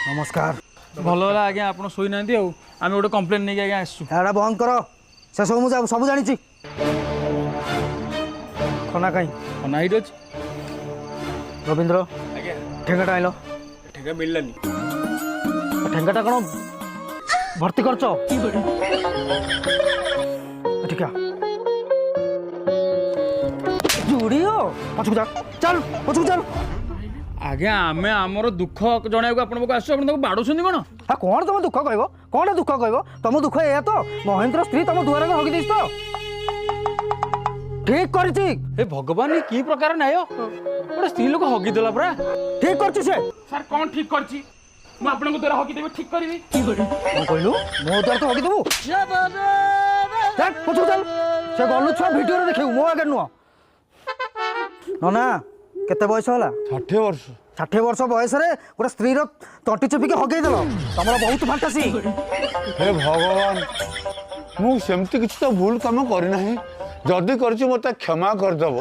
नमस्कार भल है आज्ञा आप शोई ना आम गोटे कम्प्लेन नहीं आज्ञा आसु एड़ा बंद कर से सब मुझे सब जानी खना कहीं खाना ये अच्छे रवींद्र आज्ञा ठेंगाटा आइल ठेका मिललानी ठेंगाटा कौन भर्ती करछ ठीक है जुड़ियो पछुक जा चल पछुक चल आज्ञा आमे आमर दुख जनाक आप बाड़ुंट कौन हाँ कौन तुम दुख कह कौन दुख कह तुम दुख ए तो महेंद्र स्त्री तुम दुआर हगी देश तो ठीक करिछि ए भगवान की प्रकार न्याय गोटे स्त्री लोक हगिदेला परा ठीक करछि से सर कौन ठीक करछि मु आपनको द्वारा हगिदेबी ठीक करबी कौन कहलु मो द्वार तो हगी देबू चल पछुक चल से गलु छुआ वीडियो रे देखियो मो आगे नुह नना केते बयस होला 60 वर्ष 60 वर्ष बयस रे गोटे स्त्री रो तंटी चुपिके हगेई देल तमरा बहुत फंटासी हे भगवान मु सेमती किछ तो भूल काम करि नाही जदी करछि मते क्षमा कर देबो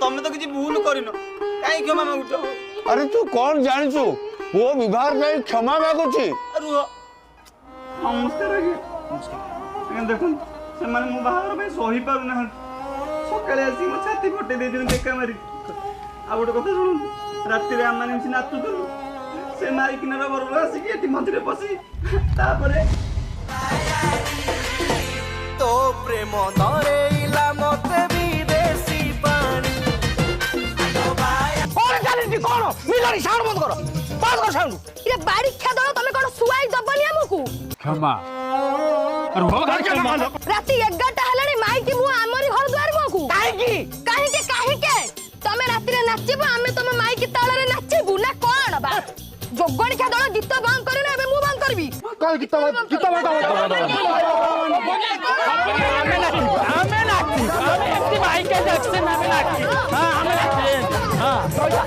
तमे तो किसी भूल करनो काई क्षमा मागुछ अरे तू कौन जानिछु वो विवाह नहीं क्षमा मागुछि रुह नमस्कार आज्ञा देखुन से माने मो बाहर में सही पारु ना सकाळे आसी मो छाती फटे दे दिन देखा मारी आ गोटे कथा सुन राति रे आमाने मिसी नाचु दलु से मारी किनारा बरलो आसी के एति मंदिर बसी तापरे तो प्रेम नरेइला मते विदेशी पानी और जानि कोन मिलरी साउंड बंद कर साउंड ये बाड़ी खा दो तमे कोन सुआई दबनी हमकू क्षमा अरे हो घर के मान राती 11टा हलाणी माई की मु हमरी घर द्वार मकू काहे के तमे राती रे नाचिबो हमें तमे माई की ताळे रे नाचिबू ना कोन बा जोगणी खा दो गीत बंद करे ना एबे मु बंद करबी कल गीत बंद हमें नाची हमें एती भाई के जैसे ना नाची हां हमें नाची हां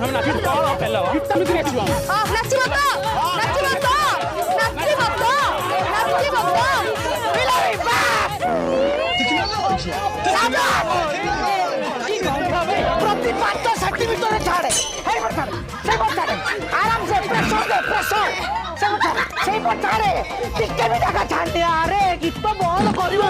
हम नाची तो पहले गीत में नाची हां नाचिबो मिलरी बा प्रति 5 सेंटीमीटर छाड़े हे छाड़े आराम से प्रेशर से छाड़े टिके भी जगह छाड़े अरे गीत बंद करियो